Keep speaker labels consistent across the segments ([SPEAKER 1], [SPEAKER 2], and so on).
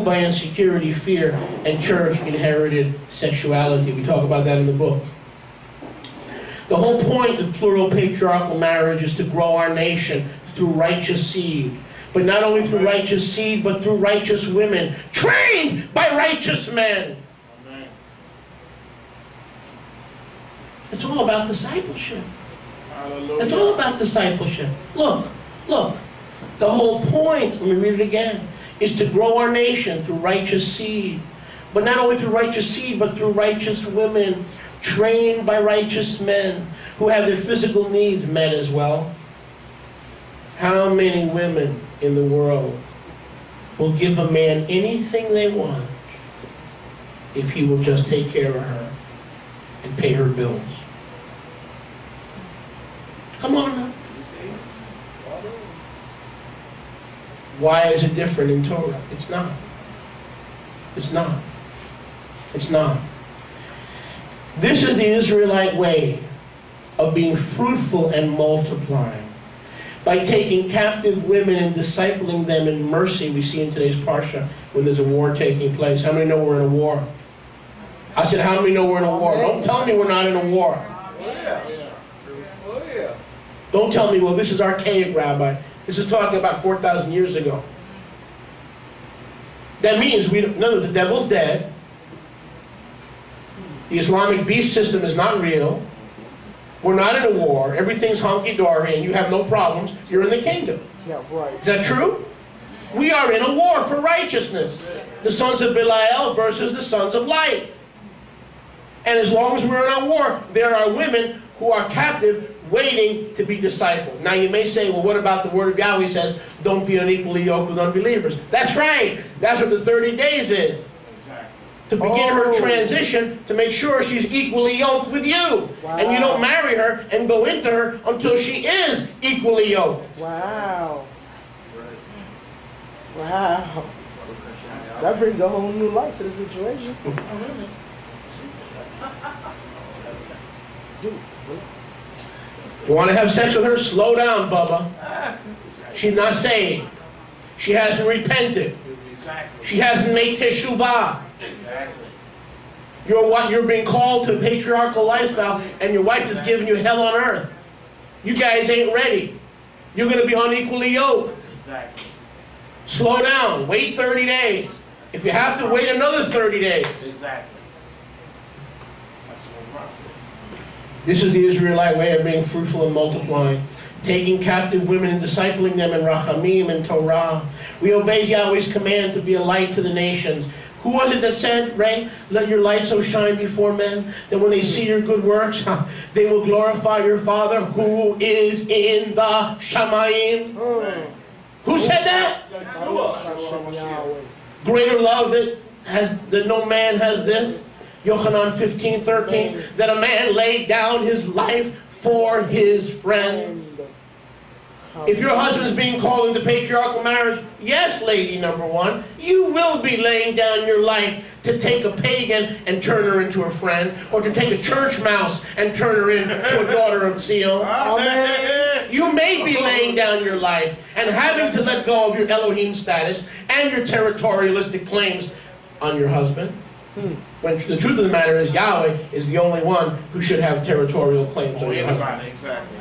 [SPEAKER 1] by insecurity, fear, and church-inherited sexuality. We talk about that in the book. The whole point of plural patriarchal marriage is to grow our nation through righteous seed. But not only through righteous seed, but through righteous women, trained by righteous men. It's all about discipleship. Hallelujah. It's all about discipleship. Look. The whole point, let me read it again, is to grow our nation through righteous seed. But not only through righteous seed, but through righteous women, trained by righteous men, who have their physical needs met as well. How many women in the world will give a man anything they want if he will just take care of her and pay her bills? Come on now. Why is it different in Torah? It's not. It's not. It's not. This is the Israelite way of being fruitful and multiplying. By taking captive women and discipling them in mercy, we see in today's Parsha when there's a war taking place. How many know we're in a war? I said, how many know we're in a war? Don't tell me we're not in a war. Don't tell me, well, this is archaic, Rabbi. This is talking about 4,000 years ago. That means no, the devil's dead. The Islamic beast system is not real. We're not in a war. Everything's hunky-dory and you have no problems. You're in the kingdom. Yeah, right. Is that true? We are in a war for righteousness. The sons of Belial versus the sons of light. And as long as we're in a war, there are women who are captive waiting to be discipled. Now you may say, well, what about the word of Yahweh says, don't be unequally yoked with unbelievers? That's right. That's what the 30 days is. To begin her transition, to make sure she's equally yoked with you. Wow. And you don't marry her and go into her until she is equally yoked.
[SPEAKER 2] Wow. Wow. That brings a whole new light to the situation.
[SPEAKER 1] You want to have sex with her? Slow down, Bubba. She's not saved. She hasn't repented. She hasn't made teshuvah. Exactly. You're being called to a patriarchal lifestyle, and your wife is giving you hell on earth. You guys ain't ready. You're going to be unequally yoked. Exactly. Slow down. Wait 30 days. If you have to, wait another 30 days. Exactly. That's the whole process. This is the Israelite way of being fruitful and multiplying. Taking captive women and discipling them in Rachamim and Torah. We obey Yahweh's command to be a light to the nations. Who was it that said, Ray, let your light so shine before men that when they see your good works, they will glorify your Father who is in the Shamayim? Who said that? Greater love that no man has this. Yochanan 15:13, that a man laid down his life for his friends. If your husband is being called into patriarchal marriage, yes, lady number one, you will be laying down your life to take a pagan and turn her into a friend, or to take a church mouse and turn her into a daughter of Zion. You may be laying down your life and having to let go of your Elohim status and your territorialistic claims on your husband. When the truth of the matter is, Yahweh is the only one who should have territorial claims on your husband. Exactly.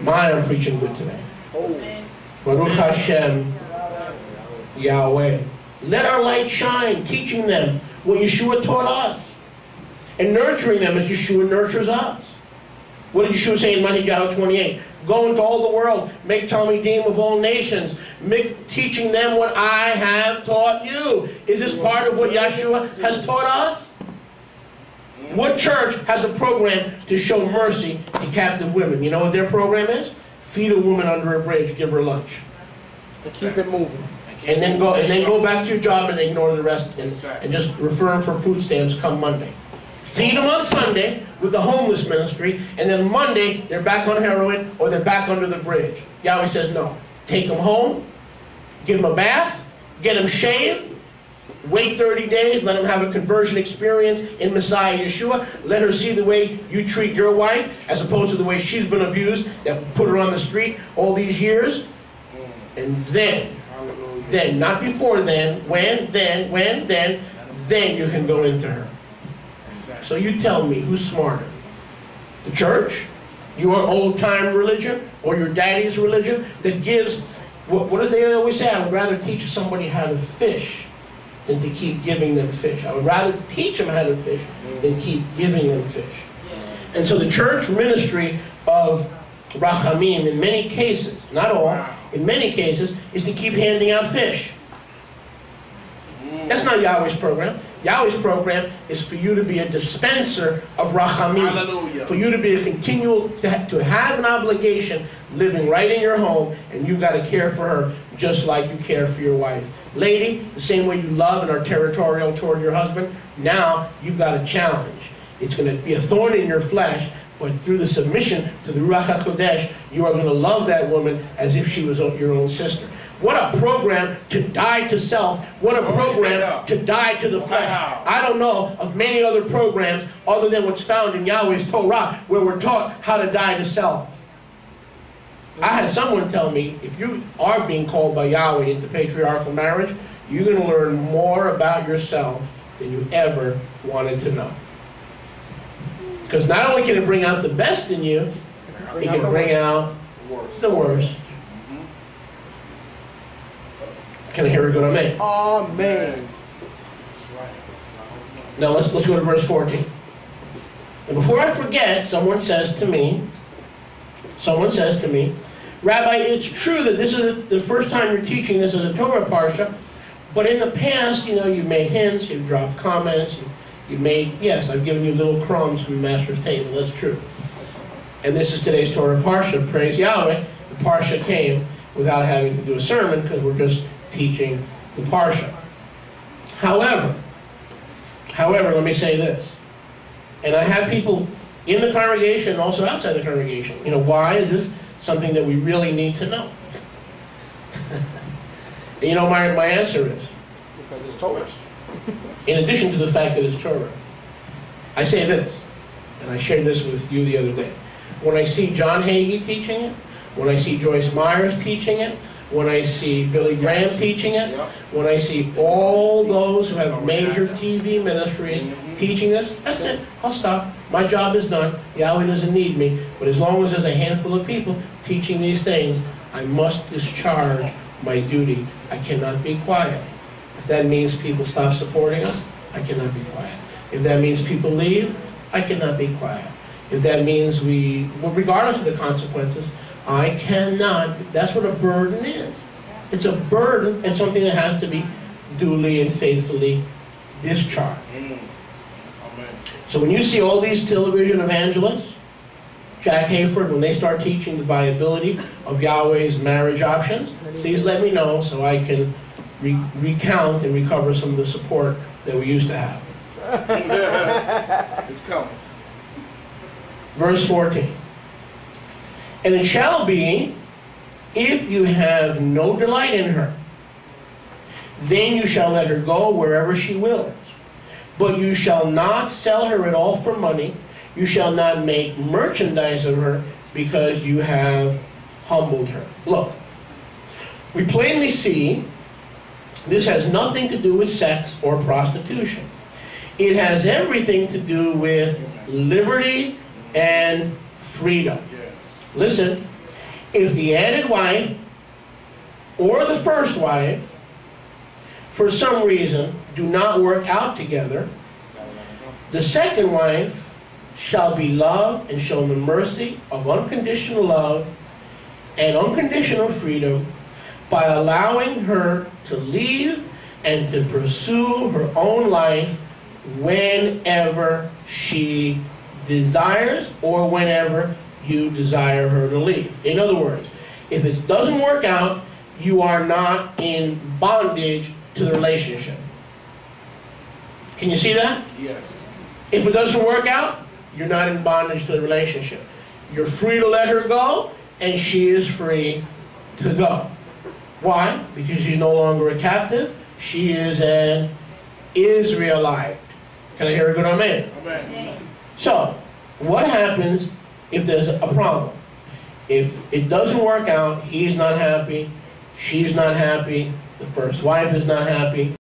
[SPEAKER 1] I'm preaching good today. Baruch Hashem, Yahweh. Let our light shine, teaching them what Yeshua taught us, and nurturing them as Yeshua nurtures us. What did Yeshua say in Matthew 28? Go into all the world, make Talmidim of all nations, teaching them what I have taught you. Is this part of what Yeshua has taught us? What church has a program to show mercy to captive women? You know what their program is? Feed a woman under a bridge, give her lunch.
[SPEAKER 2] Keep it moving.
[SPEAKER 1] And then go back to your job and ignore the rest and just refer them for food stamps come Monday. Feed them on Sunday with the homeless ministry, and then Monday they're back on heroin or they're back under the bridge. Yahweh says no. Take them home, give them a bath, get them shaved, wait 30 days, let them have a conversion experience in Messiah Yeshua. Let her see the way you treat your wife as opposed to the way she's been abused, that put her on the street all these years. And then Then, not before then. When, then you can go into her. So you tell me, who's smarter? The church, your old-time religion, or your daddy's religion that gives, what do they always say? I would rather teach somebody how to fish than to keep giving them fish. I would rather teach them how to fish than keep giving them fish. And so the church ministry of Rachamim, in many cases, not all, in many cases, is to keep handing out fish. That's not Yahweh's program. Yahweh's program is for you to be a dispenser of Rachamim. Hallelujah. For you to be a continual, to have an obligation living right in your home, and you've got to care for her just like you care for your wife. Lady, the same way you love and are territorial toward your husband, now you've got a challenge. It's going to be a thorn in your flesh, but through the submission to the Ruach HaKodesh, you are going to love that woman as if she was your own sister. What a program to die to self. What a program to die to the flesh. I don't know of many other programs other than what's found in Yahweh's Torah where we're taught how to die to self. I had someone tell me, if you are being called by Yahweh into patriarchal marriage, you're going to learn more about yourself than you ever wanted to know. Because not only can it bring out the best in you, it can bring out the worst. Can I hear a good amen?
[SPEAKER 2] Amen.
[SPEAKER 1] Now let's go to verse 14. And before I forget, someone says to me, Rabbi, it's true that this is the first time you're teaching this as a Torah parsha, but in the past, you know, you've made hints, you've dropped comments, you've made, yes, I've given you little crumbs from the master's table, that's true. And this is today's Torah parsha, praise Yahweh. The parsha came without having to do a sermon because we're just teaching the parsha. However, let me say this. And I have people in the congregation and also outside the congregation. You know, why is this something that we really need to know? And you know, my answer is?
[SPEAKER 2] Because it's Torah.
[SPEAKER 1] In addition to the fact that it's Torah, I say this, and I shared this with you the other day. When I see John Hagee teaching it, when I see Joyce Myers teaching it, when I see Billy Graham teaching it, when I see all those who have major TV ministries teaching this, that's it. I'll stop. My job is done. Yahweh doesn't need me. But as long as there's a handful of people teaching these things, I must discharge my duty. I cannot be quiet. If that means people stop supporting us, I cannot be quiet. If that means people leave, I cannot be quiet. If that means regardless of the consequences, I cannot. That's what a burden is. It's a burden and something that has to be duly and faithfully discharged. Amen. So when you see all these television evangelists, Jack Hayford, when they start teaching the viability of Yahweh's marriage options, please let me know so I can recount and recover some of the support that we used to have.
[SPEAKER 3] It's coming.
[SPEAKER 1] Verse 14. And it shall be, if you have no delight in her, then you shall let her go wherever she wills. But you shall not sell her at all for money. You shall not make merchandise of her, because you have humbled her. Look, we plainly see this has nothing to do with sex or prostitution. It has everything to do with liberty and freedom. Listen, if the added wife or the first wife, for some reason, do not work out together, the second wife shall be loved and shown the mercy of unconditional love and unconditional freedom by allowing her to leave and to pursue her own life whenever she desires or whenever you desire her to leave. In other words, if it doesn't work out, you are not in bondage to the relationship. Can you see that?
[SPEAKER 3] Yes.
[SPEAKER 1] If it doesn't work out, you're not in bondage to the relationship. You're free to let her go, and she is free to go. Why? Because she's no longer a captive. She is an Israelite. Can I hear a good amen?
[SPEAKER 3] Amen.
[SPEAKER 1] So, what happens if there's a problem? If it doesn't work out, he's not happy, she's not happy, The first wife is not happy.